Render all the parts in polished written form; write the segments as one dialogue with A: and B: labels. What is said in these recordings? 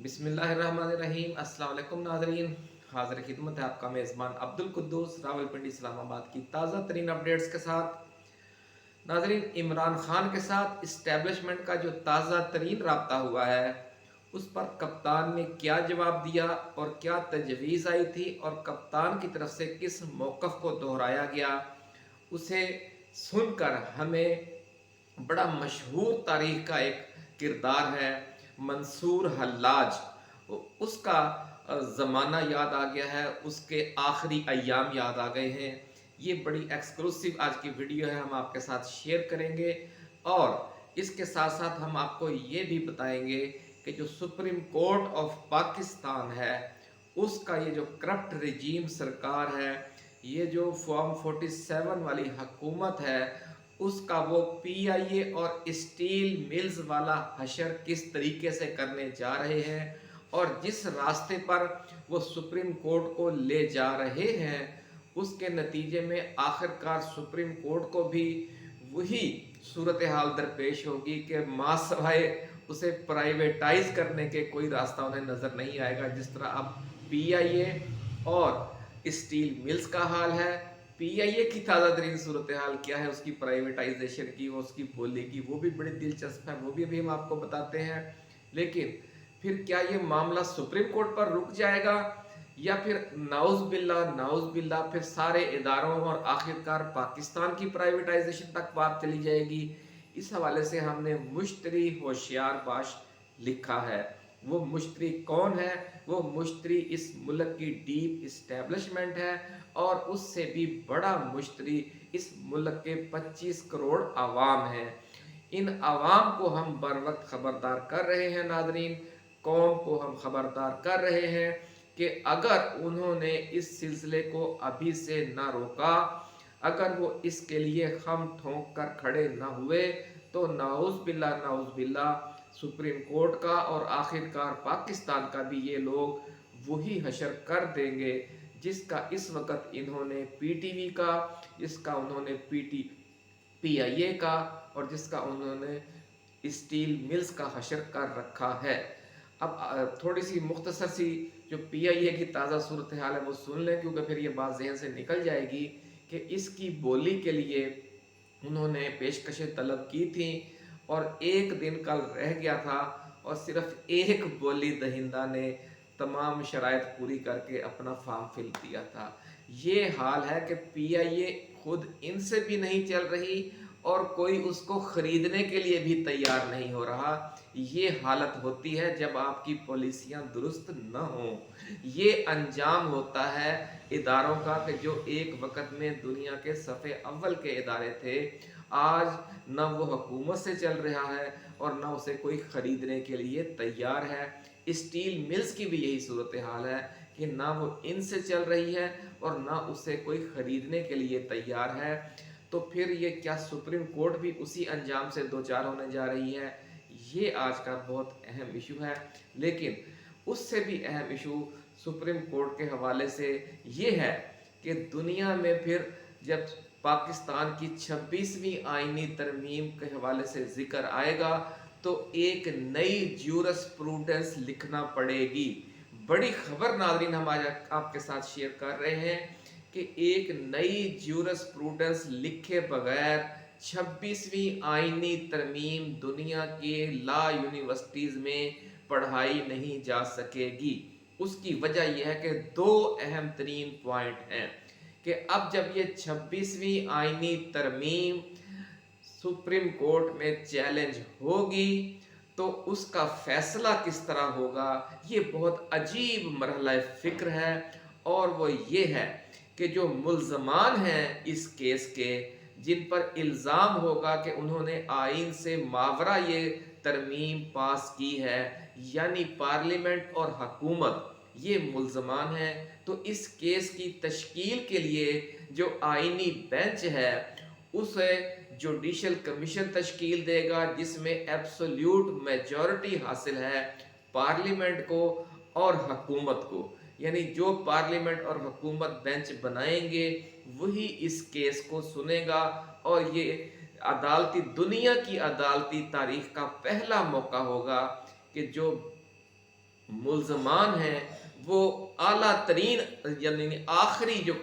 A: बिस्मिल्लाहिर्रहमानिर्रहीम। अस्सलाम वालेकुम नाज़रीन, हाज़िर खिदमत है आपका मेज़बान अब्दुल कुद्दूस रावलपिंडी इस्लामाबाद की ताज़ा तरीन अपडेट्स के साथ। नाज़रीन, इमरान खान के साथ इस्टेब्लिशमेंट का जो ताज़ा तरीन राब्ता हुआ है उस पर कप्तान ने क्या जवाब दिया और क्या तजवीज़ आई थी और कप्तान की तरफ से किस मौक़िफ़ को दोहराया गया, उसे सुनकर हमें बड़ा मशहूर तारीख का एक किरदार है मंसूर हल्लाज, उसका ज़माना याद आ गया है, उसके आखिरी अय्याम याद आ गए हैं। ये बड़ी एक्सक्लूसिव आज की वीडियो है, हम आपके साथ शेयर करेंगे और इसके साथ साथ हम आपको ये भी बताएंगे कि जो सुप्रीम कोर्ट ऑफ पाकिस्तान है उसका ये जो करप्ट रिजीम सरकार है, ये जो फॉर्म 47 वाली हुकूमत है, उसका वो पीआईए और स्टील मिल्स वाला हशर किस तरीके से करने जा रहे हैं और जिस रास्ते पर वो सुप्रीम कोर्ट को ले जा रहे हैं उसके नतीजे में आखिरकार सुप्रीम कोर्ट को भी वही सूरत हाल दरपेश होगी कि मां सवाए उसे प्राइवेटाइज करने के कोई रास्ता उन्हें नज़र नहीं आएगा। जिस तरह अब पीआईए और स्टील मिल्स का हाल है, पीआईए की ताज़ा तरीन सूरत हाल क्या है, उसकी प्राइवेटाइजेशन की, उसकी बोली की, वो भी बड़ी दिलचस्प है, वो भी अभी हम आपको बताते हैं। लेकिन फिर क्या ये मामला सुप्रीम कोर्ट पर रुक जाएगा या फिर नाउज बिल्ला फिर सारे इदारों और आखिरकार पाकिस्तान की प्राइवेटाइजेशन तक बात चली जाएगी। इस हवाले से हमने मुश्तरी होशियार बाश लिखा है। वो मुश्तरी कौन है? वो मुश्तरी इस मुल्क की डीप इस्टेब्लिशमेंट है और उससे भी बड़ा मुश्तरी इस मुल्क के 25 करोड़ आवाम है। इन आवाम को हम बर वक्त खबरदार कर रहे हैं नाजरीन, कौम को हम खबरदार कर रहे हैं कि अगर उन्होंने इस सिलसिले को अभी से ना रोका, अगर वो इसके लिए हम ठोंक कर खड़े ना हुए तो नाउज़ बिल्ला सुप्रीम कोर्ट का और आखिरकार पाकिस्तान का भी ये लोग वही हशर कर देंगे जिसका इस वक्त इन्होंने पीटीवी का, जिसका उन्होंने पीआईए का और जिसका उन्होंने स्टील मिल्स का हशर कर रखा है। अब थोड़ी सी मुख्तसर सी जो पीआईए की ताज़ा सूरत हाल है वो सुन लें, क्योंकि फिर ये बात जहन से निकल जाएगी कि इसकी बोली के लिए उन्होंने पेशकशें तलब की थी और एक दिन कल रह गया था और सिर्फ एक बोली दहिंदा ने तमाम शराइत पूरी करके अपना फॉर्म फिल किया था। ये हाल है कि पीआईए खुद इनसे भी नहीं चल रही और कोई उसको खरीदने के लिए भी तैयार नहीं हो रहा। ये हालत होती है जब आपकी पॉलिसियां दुरुस्त न हों। ये अंजाम होता है इदारों का कि जो एक वक्त में दुनिया के सफ़े अव्वल के इदारे थे, आज न वो हुकूमत से चल रहा है और न उसे कोई ख़रीदने के लिए तैयार है। स्टील मिल्स की भी यही सूरत हाल है कि ना वो इनसे चल रही है और ना उसे कोई ख़रीदने के लिए तैयार है। तो फिर ये क्या सुप्रीम कोर्ट भी उसी अंजाम से दो चार होने जा रही है? ये आज का बहुत अहम इशू है। लेकिन उससे भी अहम इशू सुप्रीम कोर्ट के हवाले से ये है कि दुनिया में फिर जब पाकिस्तान की 26वीं आइनी तरमीम के हवाले से जिक्र आएगा तो एक नई ज्यूरिस्प्रूडेंस लिखना पड़ेगी। बड़ी खबर नाज़रीन हम आज आपके साथ शेयर कर रहे हैं कि एक नई ज्यूरिस्प्रूडेंस लिखे बगैर 26वीं आइनी तरमीम दुनिया के ला यूनिवर्सिटीज़ में पढ़ाई नहीं जा सकेगी। उसकी वजह यह है कि दो अहम तरीन पॉइंट हैं कि अब जब ये 26वीं आइनी तरमीम सुप्रीम कोर्ट में चैलेंज होगी तो उसका फैसला किस तरह होगा, ये बहुत अजीब मरहला फ़िक्र है। और वो ये है कि जो मुल्ज़मान हैं इस केस के, जिन पर इल्ज़ाम होगा कि उन्होंने आइन से मावरा ये तरमीम पास की है, यानी पार्लियामेंट और हकूमत ये मुल्ज़मान हैं, तो इस केस की तश्कील के लिए जो आइनी बेंच है उसे जुडिशल कमीशन तश्कील देगा जिसमें एब्सोल्यूट मेजॉरिटी हासिल है पार्लियामेंट को और हकूमत को। यानी जो पार्लियामेंट और हुकूमत बेंच बनाएंगे वही इस केस को सुनेगा और ये अदालती दुनिया की अदालती तारीख का पहला मौका होगा कि जो मुल्ज़मान हैं वो आला तरीन यानी आखिरी जो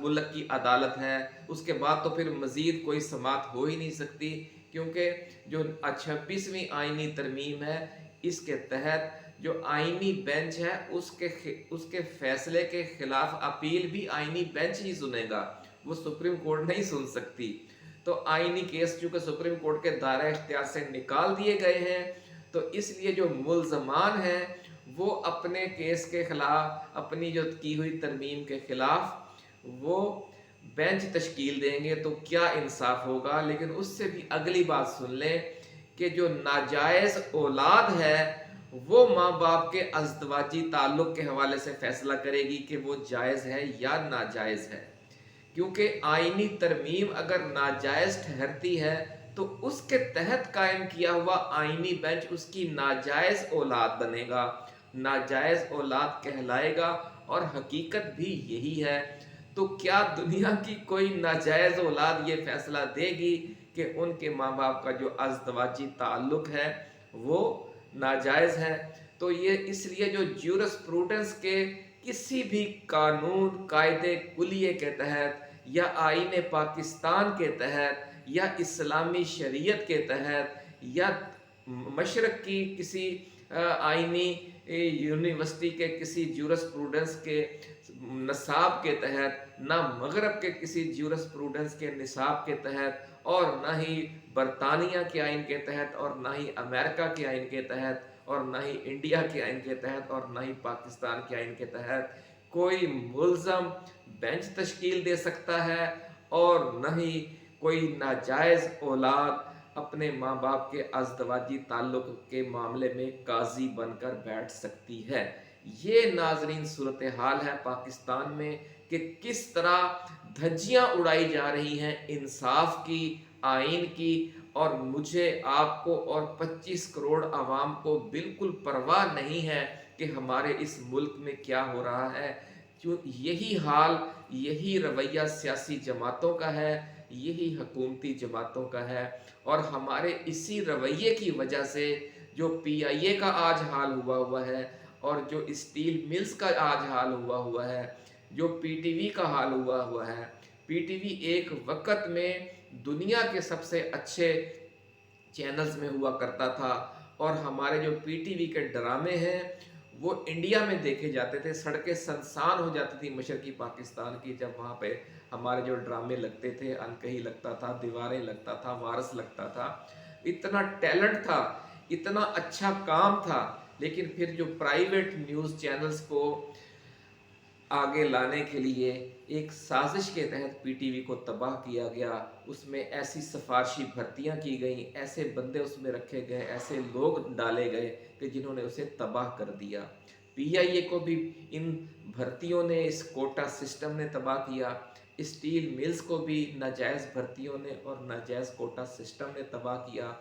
A: मुल्क की अदालत है, उसके बाद तो फिर मज़ीद कोई समात हो ही नहीं सकती, क्योंकि जो 26वीं आइनी तरमीम है, इसके तहत जो आइनी बेंच है उसके फैसले के खिलाफ अपील भी आइनी बेंच ही सुनेगा, वो सुप्रीम कोर्ट नहीं सुन सकती। तो आइनी केस चूँकि सुप्रीम कोर्ट के दायरा इख्तियार से निकाल दिए गए हैं, तो इसलिए जो मुल्ज़मान हैं वो अपने केस के खिलाफ, अपनी जो की हुई तरमीम के खिलाफ वो बेंच तश्कील देंगे, तो क्या इंसाफ होगा। लेकिन उससे भी अगली बात सुन लें कि जो नाजायज़ औलाद है वो माँ बाप के अज़दवाजी ताल्लुक़ के हवाले से फ़ैसला करेगी कि वो जायज़ है या नाजायज़ है, क्योंकि आइनी तरमीम अगर नाजायज़ ठहरती है तो उसके तहत कायम किया हुआ आइनी बेंच उसकी नाजायज़ औलाद बनेगा, नाजायज़ औलाद कहलाएगा, और हकीकत भी यही है। तो क्या दुनिया की कोई नाजायज़ औलाद ये फैसला देगी कि उनके माँ बाप का जो अज़दवाजी ताल्लुक़ है वो नाजायज़ है। तो ये इसलिए जो ज्यूरिस्प्रूडेंस के किसी भी कानून कायदे कुलिये के तहत या आईन पाकिस्तान के तहत या इस्लामी शरीयत के तहत या मशरक़ की किसी आइनी यूनिवर्सिटी के किसी ज्यूरिस्प्रूडेंस के निसाब के तहत, ना मगरब के किसी ज्यूरिस्प्रूडेंस के निसाब के तहत, और ना ही बरतानिया के आइन के तहत, और ना ही अमेरिका के आइन के तहत, और ना ही इंडिया के आइन के तहत, और ना ही पाकिस्तान के आइन के तहत कोई मुल्ज़म बेंच तश्कील दे सकता है, और न ही कोई नाजायज़ औलाद अपने माँ बाप के अज़दवाजी ताल्लुक़ के मामले में काजी बनकर बैठ सकती है। ये नाज़रीन सूरत हाल है पाकिस्तान में कि किस तरह धज्जियाँ उड़ाई जा रही हैं इंसाफ की, आइन की, और मुझे, आपको और 25 करोड़ आवाम को बिल्कुल परवाह नहीं है कि हमारे इस मुल्क में क्या हो रहा है। जो यही हाल, यही रवैया सियासी जमातों का है, यही हुकूमती जमातों का है, और हमारे इसी रवैये की वजह से जो PIA का आज हाल हुआ है, और जो स्टील मिल्स का आज हाल हुआ है, जो PTV का हाल हुआ है। PTV एक वक़्त में दुनिया के सबसे अच्छे चैनल्स में हुआ करता था, और हमारे जो PTV के ड्रामे हैं वो इंडिया में देखे जाते थे, सड़कें सुनसान हो जाती थी मशरक़ी पाकिस्तान की जब वहाँ पे हमारे जो ड्रामे लगते थे। अनकही लगता था, दीवारें लगता था, वारस लगता था, इतना टैलेंट था, इतना अच्छा काम था। लेकिन फिर जो प्राइवेट न्यूज़ चैनल्स को आगे लाने के लिए एक साजिश के तहत PTV को तबाह किया गया, उसमें ऐसी सिफारशी भर्तियां की गई, ऐसे बंदे उसमें रखे गए, ऐसे लोग डाले गए कि जिन्होंने उसे तबाह कर दिया। PIA को भी इन भर्तियों ने, इस कोटा सिस्टम ने तबाह किया। स्टील मिल्स को भी नाजायज़ भर्तियों ने और नाजायज़ कोटा सिस्टम ने तबाह किया।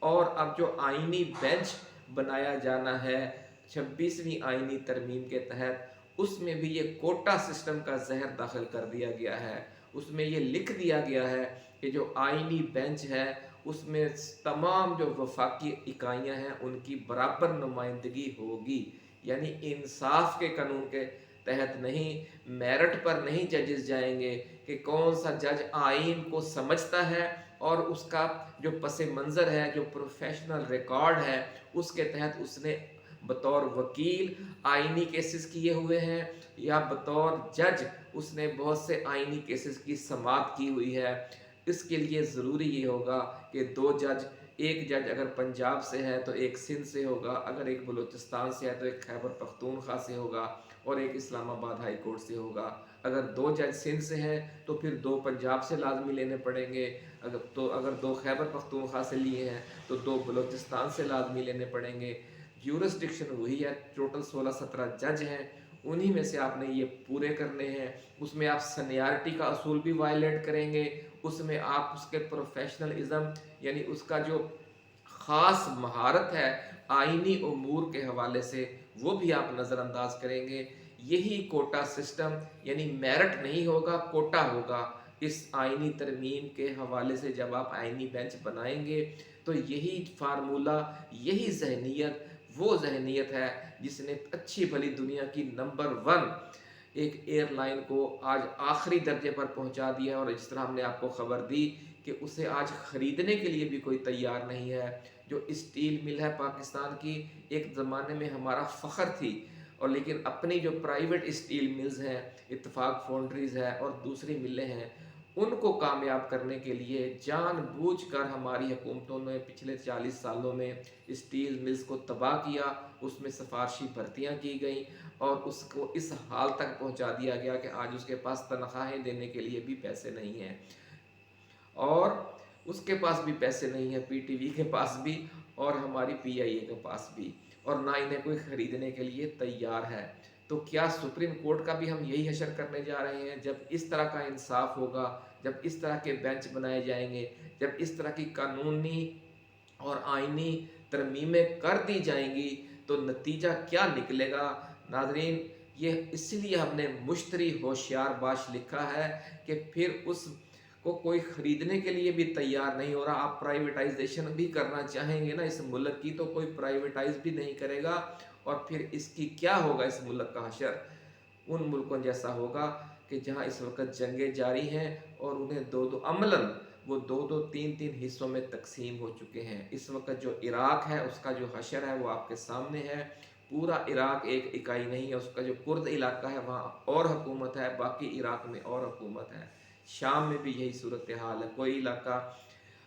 A: और अब जो आइनी बेंच बनाया जाना है 26वीं आइनी तरमीम के तहत, उसमें भी ये कोटा सिस्टम का जहर दाखिल कर दिया गया है। उसमें ये लिख दिया गया है कि जो आइनी बेंच है उसमें तमाम जो वफाकी इकाइयाँ हैं उनकी बराबर नुमाइंदगी होगी, यानी इंसाफ के कानून के तहत नहीं, मेरिट पर नहीं जजेस जाएंगे कि कौन सा जज आइन को समझता है और उसका जो पस मंज़र है, जो प्रोफेशनल रिकॉर्ड है, उसके तहत उसने बतौर वकील आइनी केसेस किए हुए हैं, या बतौर जज उसने बहुत से आइनी केसेस की समाअत की हुई है। इसके लिए ज़रूरी ये होगा कि 2 जज, एक जज अगर पंजाब से है तो एक सिंध से होगा, अगर एक बलूचिस्तान से है तो एक खैबर पख्तूनख्वा से होगा, और एक इस्लामाबाद हाई कोर्ट से होगा। अगर 2 जज सिंध से हैं तो फिर 2 पंजाब से लाजमी लेने पड़ेंगे, अगर 2 खैबर पख्तूनख्वा से लिए हैं तो 2 बलूचिस्तान से लाजमी लेने पड़ेंगे। ज्यूरिसडिक्शन वही है, टोटल 16-17 जज हैं, उन्हीं में से आपने ये पूरे करने हैं। उसमें आप सीनियरिटी का असूल भी वायलेट करेंगे, उसमें आप उसके प्रोफेशनलिज्म यानी उसका जो ख़ास महारत है आइनी उमूर के हवाले से वो भी आप नज़रअंदाज करेंगे। यही कोटा सिस्टम यानी मेरिट नहीं होगा, कोटा होगा। इस आइनी तरमीम के हवाले से जब आप आइनी बेंच बनाएंगे तो यही फार्मूला, यही जहनीत वो जहनीत है जिसने अच्छी भली दुनिया की नंबर 1 एक एयरलाइन को आज आखिरी दर्जे पर पहुंचा दिया है। और जिस तरह हमने आपको खबर दी कि उसे आज ख़रीदने के लिए भी कोई तैयार नहीं है। जो स्टील मिल है पाकिस्तान की, एक ज़माने में हमारा फ़ख्र थी, और लेकिन अपनी जो प्राइवेट स्टील मिल्स हैं, इत्तेफाक फाउंड्रीज़ है और दूसरी मिलें हैं, उनको कामयाब करने के लिए जानबूझकर हमारी हुकूमतों ने पिछले 40 सालों में स्टील मिल्स को तबाह किया, उसमें सिफारशी भर्तियाँ की गई और उसको इस हाल तक पहुंचा दिया गया कि आज उसके पास तनख्वाहें देने के लिए भी पैसे नहीं हैं, और उसके पास भी पैसे नहीं हैं, पीटीवी के पास भी और हमारी पीआईए के पास भी, और ना इन्हें कोई ख़रीदने के लिए तैयार है। तो क्या सुप्रीम कोर्ट का भी हम यही हशर करने जा रहे हैं? जब इस तरह का इंसाफ होगा, जब इस तरह के बेंच बनाए जाएंगे, जब इस तरह की कानूनी और आइनी तरमीमें कर दी जाएंगी, तो नतीजा क्या निकलेगा नाजरीन? ये इसलिए हमने मुश्तरी होशियार बाश लिखा है कि फिर उस को कोई ख़रीदने के लिए भी तैयार नहीं हो रहा। आप प्राइवेटाइजेशन भी करना चाहेंगे ना इस मुल्क की, तो कोई प्राइवेटाइज भी नहीं करेगा, और फिर इसकी क्या होगा? इस मुल्क का हशर उन मुल्कों जैसा होगा कि जहाँ इस वक्त जंगें जारी हैं और उन्हें दो दो अमलन वो दो दो तीन तीन हिस्सों में तकसीम हो चुके हैं। इस वक्त जो इराक़ है उसका जो हशर है वो आपके सामने है। पूरा इराक़ एक इकाई नहीं है, उसका जो कुर्द इलाका है वहाँ और हुकूमत है, बाकी इराक़ में और हुकूमत है। शाम में भी यही सूरत हाल है, कोई इलाका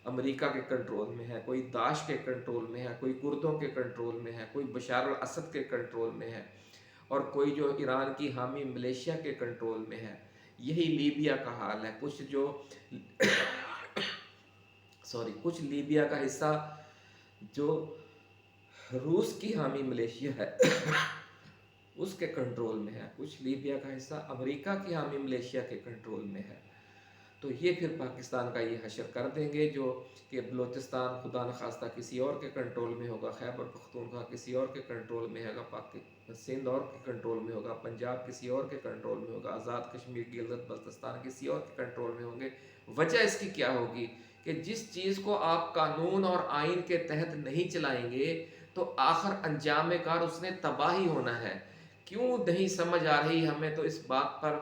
A: अमेरिका के कंट्रोल में है, कोई दाश के कंट्रोल में है, कोई कुर्दों के कंट्रोल में है, कोई बशार अल असद के कंट्रोल में है, और कोई जो ईरान की हामी मलेशिया के कंट्रोल में है। यही लीबिया का हाल है। कुछ जो कुछ लीबिया का हिस्सा जो रूस की हामी मलेशिया है उसके कंट्रोल में है, कुछ लीबिया का हिस्सा अमेरिका की हामी मलेशिया के कंट्रोल में है। तो ये फिर पाकिस्तान का ये हशर कर देंगे, जो कि बलोचिस्तान खुदा न खास्ता किसी और के कंट्रोल में होगा, खैबर पख्तूनख्वा किसी और के कंट्रोल में होगा, पाकिस्तान सिंध और के कंट्रोल में होगा, पंजाब किसी और के कंट्रोल में होगा, आज़ाद कश्मीर गिलगित बल्तिस्तान किसी और के कंट्रोल में होंगे। वजह इसकी क्या होगी कि जिस चीज़ को आप कानून और आइन के तहत नहीं चलाएंगे तो आखिर अंजाम कार उसने तबाही होना है। क्यों नहीं समझ आ रही हमें, तो इस बात पर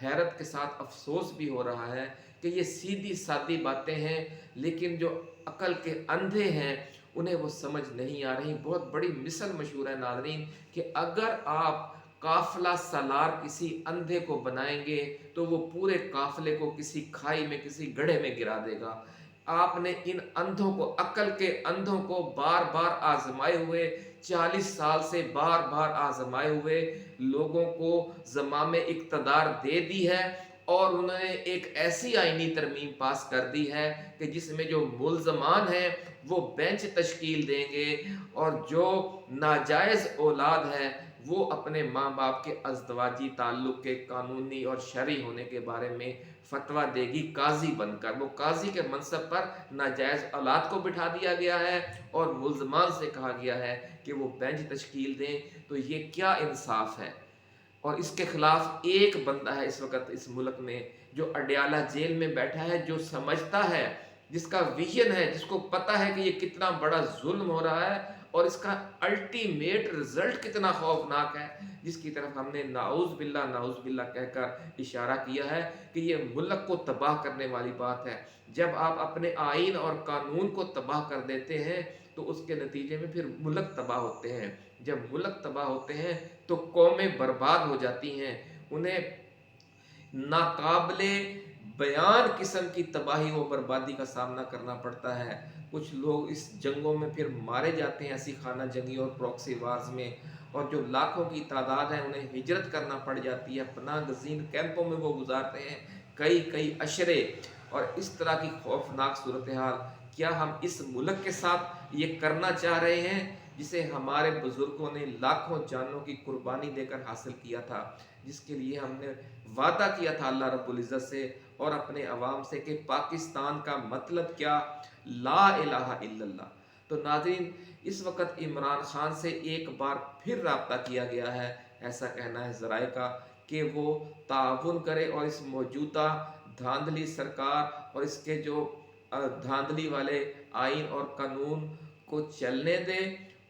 A: हैरत के साथ अफसोस भी हो रहा है कि ये सीधी सादी बातें हैं, लेकिन जो अकल के अंधे हैं उन्हें वो समझ नहीं आ रही। बहुत बड़ी मिसल मशहूर है नाज़रीन कि अगर आप काफिला सालार किसी अंधे को बनाएंगे तो वो पूरे काफिले को किसी खाई में, किसी गड्ढे में गिरा देगा। आपने इन अंधों को, अकल के अंधों को बार बार आजमाए हुए, 40 साल से बार बार आजमाए हुए लोगों को ज़माम इक़्तिदार दे दी है, और उन्होंने एक ऐसी आईनी तरमीम पास कर दी है कि जिसमें जो मुल्ज़मान हैं वो बेंच तश्कील देंगे, और जो नाजायज़ औलाद है वो अपने माँ बाप के अज़दवाजी ताल्लुक़ के कानूनी और शरई होने के बारे में फतवा देगी काजी बनकर। वो काजी के मनसब पर नाजायज़ औलाद को बिठा दिया गया है और मुल्ज़मान से कहा गया है कि वो बेंच तश्कील दें। तो ये क्या इंसाफ है? और इसके खिलाफ एक बंदा है इस वक्त इस मुल्क में जो अडयाला जेल में बैठा है, जो समझता है, जिसका विजन है, जिसको पता है कि ये कितना बड़ा जुल्म हो रहा है और इसका अल्टीमेट रिजल्ट कितना खौफनाक है, जिसकी तरफ हमने नाउज़ बिल्ला कहकर इशारा किया है कि ये मुल्क को तबाह करने वाली बात है। जब आप अपने आइन और कानून को तबाह कर देते हैं तो उसके नतीजे में फिर मुल्क तबाह होते हैं। जब मुल्क तबाह होते हैं तो कौमें बर्बाद हो जाती हैं, उन्हें नाकाबिले बयान किस्म की तबाही व बर्बादी का सामना करना पड़ता है। कुछ लोग इस जंगों में फिर मारे जाते हैं, ऐसी खाना जंगी और प्रॉक्सी वार्स में, और जो लाखों की तादाद है उन्हें हिजरत करना पड़ जाती है, पनाह गज़ीन कैंपों में वो गुजारते हैं कई कई अशरे। और इस तरह की खौफनाक सूरत हाल क्या हम इस मुल्क के साथ ये करना चाह रहे हैं जिसे हमारे बुजुर्गों ने लाखों जानों की कुर्बानी देकर हासिल किया था, जिसके लिए हमने वादा किया था अल्लाह रब्बुल इज़्ज़त से और अपने अवाम से कि पाकिस्तान का मतलब क्या, ला इलाहा इल्लल्लाह। तो नाज़रीन, इस वक्त इमरान खान से एक बार फिर रब्ता किया गया है, ऐसा कहना है ज़राए का, कि वो ताउन करे और इस मौजूदा धांधली सरकार और इसके जो धांधली वाले आइन और कानून को चलने दे,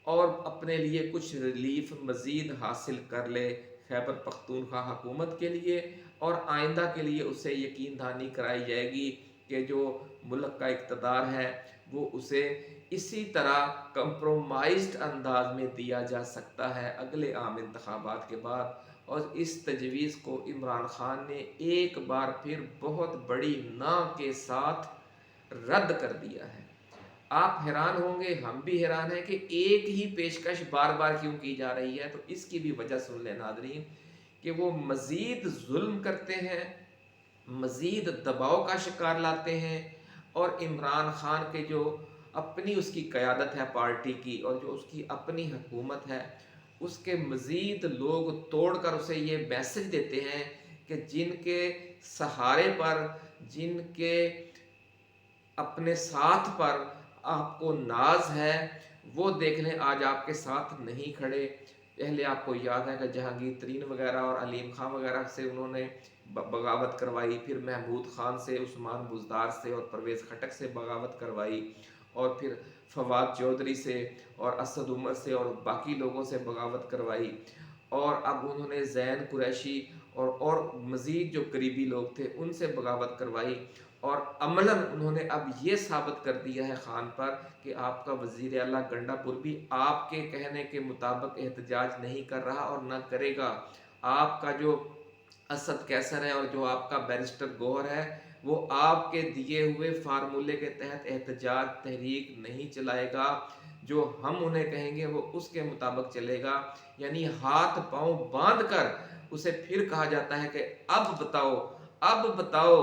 A: اور اپنے لیے کچھ ریلیف مزید حاصل کر لے خیبر پختونخوا حکومت کے لیے، اور آئندہ کے لیے اسے یقین دہانی کرائی جائے گی کہ جو ملک کا اقتدار ہے وہ اسے اسی طرح کمپرومائزڈ انداز میں دیا جا سکتا ہے اگلے عام انتخابات کے بعد۔ اور اس تجویز کو عمران خان نے ایک بار پھر بہت بڑی نا کے ساتھ رد کر دیا ہے۔ آپ حیران ہوں گے، ہم بھی حیران ہیں کہ ایک ہی پیشکش بار بار کیوں کی جا رہی ہے۔ تو اس کی بھی وجہ سن لیں ناظرین، کہ وہ مزید ظلم کرتے ہیں، مزید دباؤ کا شکار لاتے ہیں، اور عمران خان کے جو اپنی اس کی قیادت ہے پارٹی کی، اور جو اس کی اپنی حکومت ہے، اس کے مزید لوگ توڑ کر اسے یہ میسج دیتے ہیں کہ جن کے سہارے پر، جن کے اپنے ساتھ پر آپ کو ناز ہے، وہ دیکھ لیں آج آپ کے ساتھ نہیں کھڑے۔ پہلے آپ کو یاد ہے کہ جہانگیر ترین وغیرہ اور علیم خان وغیرہ سے انہوں نے بغاوت کروائی، پھر محمود خان سے، عثمان بزدار سے اور پرویز خٹک سے بغاوت کروائی، اور پھر فواد چودھری سے اور اسد عمر سے اور باقی لوگوں سے بغاوت کروائی، اور اب انہوں نے زین قریشی اور مزید جو قریبی لوگ تھے ان سے بغاوت کروائی، اور عملاً انہوں نے اب یہ ثابت کر دیا ہے خان پر کہ آپ کا وزیر اعلیٰ گنڈا پور بھی آپ کے کہنے کے مطابق احتجاج نہیں کر رہا اور نہ کرے گا۔ آپ کا جو اسد کیسر ہے اور جو آپ کا بیرسٹر گوہر ہے، وہ آپ کے دیے ہوئے فارمولے کے تحت احتجاج تحریک نہیں چلائے گا، جو ہم انہیں کہیں گے وہ اس کے مطابق چلے گا۔ یعنی ہاتھ پاؤں باندھ کر اسے پھر کہا جاتا ہے کہ اب بتاؤ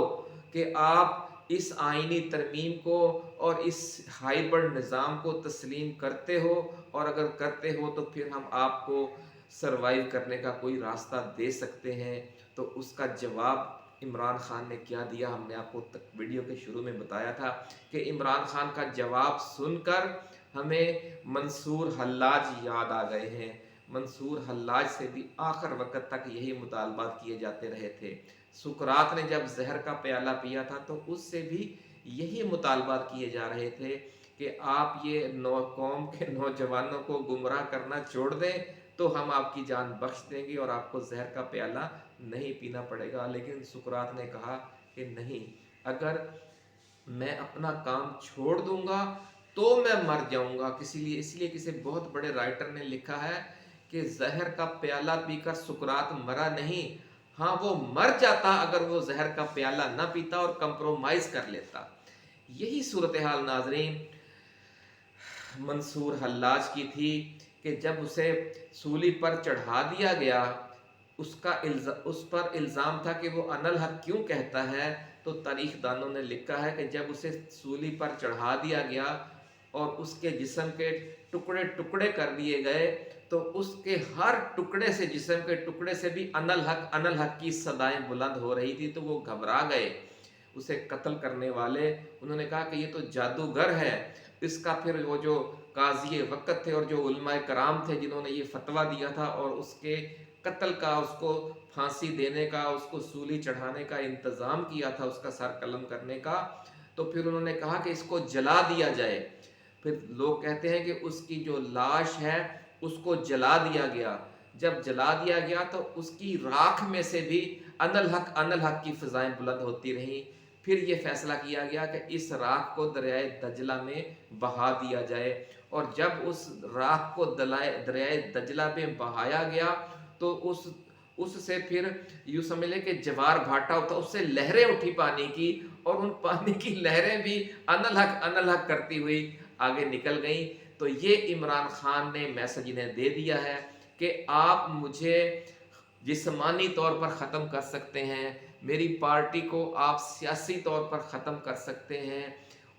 A: کہ آپ اس آئینی ترمیم کو اور اس ہائبرڈ نظام کو تسلیم کرتے ہو، اور اگر کرتے ہو تو پھر ہم آپ کو سروائیو کرنے کا کوئی راستہ دے سکتے ہیں۔ تو اس کا جواب عمران خان نے کیا دیا، ہم نے آپ کو ویڈیو کے شروع میں بتایا تھا کہ عمران خان کا جواب سن کر ہمیں منصور حلاج یاد آ گئے ہیں۔ منصور حلاج سے بھی آخر وقت تک یہی مطالبات کیے جاتے رہے تھے۔ سقراط نے جب زہر کا پیالہ پیا تھا تو اس سے بھی یہی مطالبات کیے جا رہے تھے کہ آپ یہ قوم کے نوجوانوں کو گمراہ کرنا چھوڑ دیں تو ہم آپ کی جان بخش دیں گے اور آپ کو زہر کا پیالہ نہیں پینا پڑے گا۔ لیکن سقراط نے کہا کہ نہیں، اگر میں اپنا کام چھوڑ دوں گا تو میں مر جاؤں گا۔ اس لیے کسی بہت بڑے رائٹر نے لکھا ہے کہ زہر کا پیالہ پی کر سقراط مرا نہیں، ہاں وہ مر جاتا اگر وہ زہر کا پیالہ نہ پیتا اور کمپرومائز کر لیتا۔ یہی صورتحال ناظرین منصور حلاج کی تھی کہ جب اسے سولی پر چڑھا دیا گیا، اس پر الزام تھا کہ وہ انا الحق کیوں کہتا ہے، تو تاریخ دانوں نے لکھا ہے کہ جب اسے سولی پر چڑھا دیا گیا اور اس کے جسم کے ٹکڑے ٹکڑے کر دیے گئے، تو اس کے ہر ٹکڑے سے، جسم کے ٹکڑے سے بھی انا الحق کی صدائیں بلند ہو رہی تھی، تو وہ گھبرا گئے۔ اسے قتل کرنے والے انہوں نے کہا کہ یہ تو جادوگر ہے۔ اس کا پھر وہ جو قاضی وقت تھے اور جو علماء کرام تھے جنہوں نے یہ فتویٰ دیا تھا اور اس کے قتل کا، اس کو پھانسی دینے کا، اس کو سولی چڑھانے کا انتظام کیا تھا، اس کا سر قلم کرنے کا، تو پھر انہوں نے کہا کہ اس کو جلا دیا جائے۔ پھر لوگ کہتے ہیں کہ اس کی جو لاش ہے اس کو جلا دیا گیا۔ جب جلا دیا گیا تو اس کی راکھ میں سے بھی انا الحق کی فضائیں بلند ہوتی رہیں۔ پھر یہ فیصلہ کیا گیا کہ اس راکھ کو دریائے دجلہ میں بہا دیا جائے، اور جب اس راکھ کو دریائے دجلہ میں بہایا گیا تو اس سے پھر یوں سمجھ لیں کہ جوار بھاٹا ہوتا، اس سے لہریں اٹھی پانی کی، اور ان پانی کی لہریں بھی انا الحق کرتی ہوئی آگے نکل گئیں۔ تو یہ عمران خان نے میسج انہیں دے دیا ہے کہ آپ مجھے جسمانی طور پر ختم کر سکتے ہیں، میری پارٹی کو آپ سیاسی طور پر ختم کر سکتے ہیں،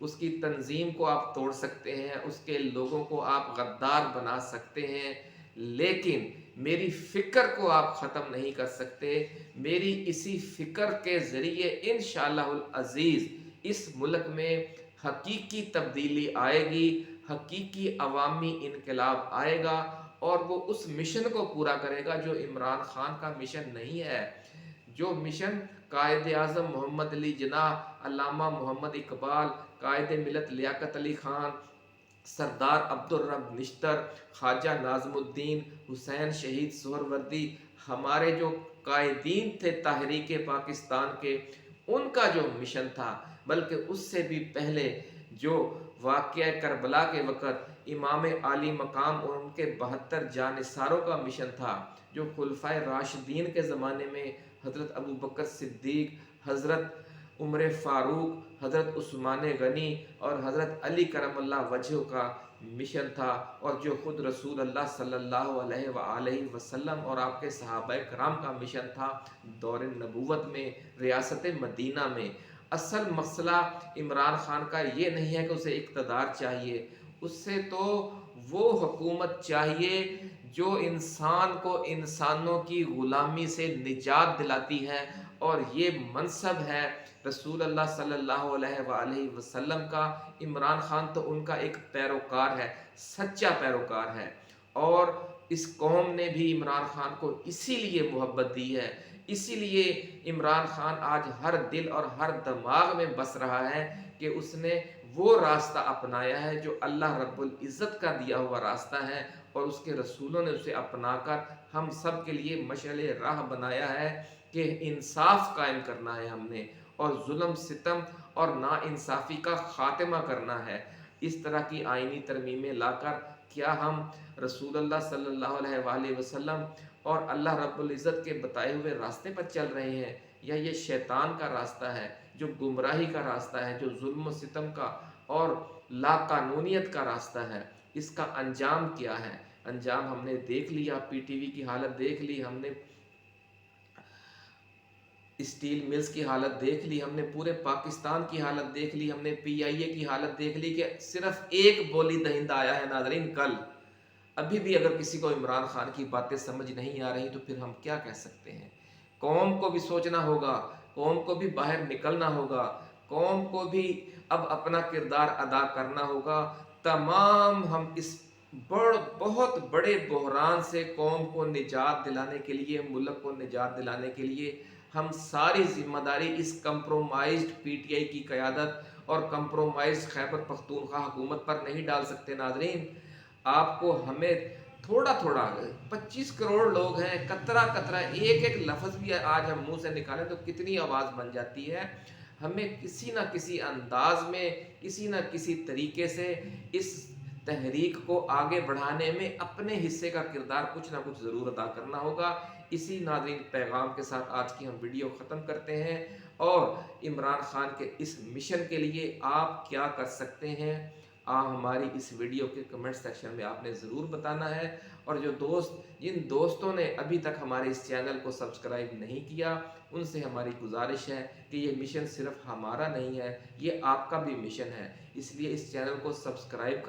A: اس کی تنظیم کو آپ توڑ سکتے ہیں، اس کے لوگوں کو آپ غدار بنا سکتے ہیں، لیکن میری فکر کو آپ ختم نہیں کر سکتے۔ میری اسی فکر کے ذریعے انشاءاللہ العزیز اس ملک میں حقیقی تبدیلی آئے گی، حقیقی عوامی انقلاب آئے گا، اور وہ اس مشن کو پورا کرے گا جو عمران خان کا مشن نہیں ہے، جو مشن قائد اعظم محمد علی جناح، علامہ محمد اقبال، قائد ملت لیاقت علی خان، सरदार अब्दुल रब निश्तर, ख्वाजा नाज़मुद्दीन हुसैन शहीद सोहरवर्दी, हमारे जो कायदीन थे तहरीक पाकिस्तान के, उनका जो मिशन था, बल्कि उससे भी पहले जो वाक़या करबला के वक़्त इमाम आली मकाम और उनके 72 जानिसारों का मिशन था, जो खुलफाए राशिदीन के ज़माने में हज़रत अबू बकर सिद्दीक, हज़रत उमर फ़ारूक, हज़रत उस्मान गनी और हज़रत अली करमल्लाह वजह का मिशन था, और जो ख़ुद रसूल अल्लाह सल्लल्लाहु अलैहि वसल्लम और आपके सहाबाए कराम का मिशन था दौर नबूवत में रियासत मदीना में। असल मसला इमरान खान का ये नहीं है कि उसे इक़्तिदार चाहिए, उससे तो वो हुकूमत चाहिए जो इंसान को इंसानों की ग़ुलामी से निजात दिलाती है, और ये मनसब है रसूल अल्लाह सल्लल्लाहु अलैहि वसल्लम का। इमरान खान तो उनका एक पैरोकार है, सच्चा पैरोकार है, और इस कौम ने भी इमरान खान को इसीलिए मोहब्बत दी है, इसीलिए इमरान खान आज हर दिल और हर दिमाग में बस रहा है कि उसने वो रास्ता अपनाया है जो अल्लाह रब्बुल इज़्ज़त का दिया हुआ रास्ता है, और उसके रसूलों ने उसे अपनाकर हम सब के लिए मशअले राह बनाया है कि इंसाफ कायम करना है हमने, और जुल्म सितम और नाइंसाफ़ी का ख़ात्मा करना है। इस तरह की आइनी तरमीमें लाकर क्या हम रसूलुल्लाह सल्लल्लाहु अलैहि वसल्लम और अल्लाह रब्बुल इज़्ज़त के बताए हुए रास्ते पर चल रहे हैं, या ये शैतान का रास्ता है, जो गुमराही का रास्ता है, जो जुल्म सितम का और लाकानूनियत का रास्ता है? इसका अंजाम क्या है? अंजाम हमने देख लिया, पीटीवी की हालत देख ली हमने, स्टील मिल्स की हालत देख ली हमने, पूरे पाकिस्तान की हालत देख ली हमने, पीआईए की हालत देख ली कि सिर्फ एक बोली दहिंदा आया है नाज़रीन कल। अभी भी अगर किसी को इमरान खान की बातें समझ नहीं आ रही तो फिर हम क्या कह सकते हैं? कौम को भी सोचना होगा, कौम को भी बाहर निकलना होगा, कौम को भी अब अपना किरदार अदा करना होगा। तमाम हम इस बहुत बड़े बहरान से कौम को निजात दिलाने के लिए, मुल्क को निजात दिलाने के लिए हम सारी ज़िम्मेदारी इस कंप्रोमाइज़्ड पीटीआई की क़यादत और कंप्रोमाइज़्ड खैबर पख्तूनख्वा हुकूमत पर नहीं डाल सकते नाज़रीन। आपको हमें थोड़ा थोड़ा 25 करोड़ लोग हैं, कतरा कतरा एक एक लफ्ज़ भी आज हम मुंह से निकालें तो कितनी आवाज़ बन जाती है। हमें किसी न किसी अंदाज में, किसी न किसी तरीके से इस तहरीक को आगे बढ़ाने में अपने हिस्से का किरदार कुछ ना कुछ ज़रूर अदा करना होगा। इसी नाज़रीन पैगाम के साथ आज की हम वीडियो ख़त्म करते हैं, और इमरान खान के इस मिशन के लिए आप क्या कर सकते हैं, हमारी इस वीडियो के कमेंट सेक्शन में आपने ज़रूर बताना है। और जो दोस्त, जिन दोस्तों ने अभी तक हमारे इस चैनल को सब्सक्राइब नहीं किया, उनसे हमारी गुजारिश है कि ये मिशन सिर्फ हमारा नहीं है, ये आपका भी मिशन है। इसलिए इस चैनल को सब्सक्राइब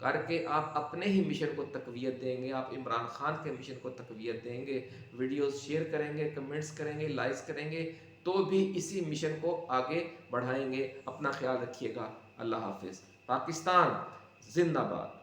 A: करके आप अपने ही मिशन को तक़वियत देंगे, आप इमरान खान के मिशन को तक़वियत देंगे, वीडियोस शेयर करेंगे, कमेंट्स करेंगे, लाइक्स करेंगे, तो भी इसी मिशन को आगे बढ़ाएंगे। अपना ख्याल रखिएगा। अल्लाह हाफिज़। पाकिस्तान जिंदाबाद।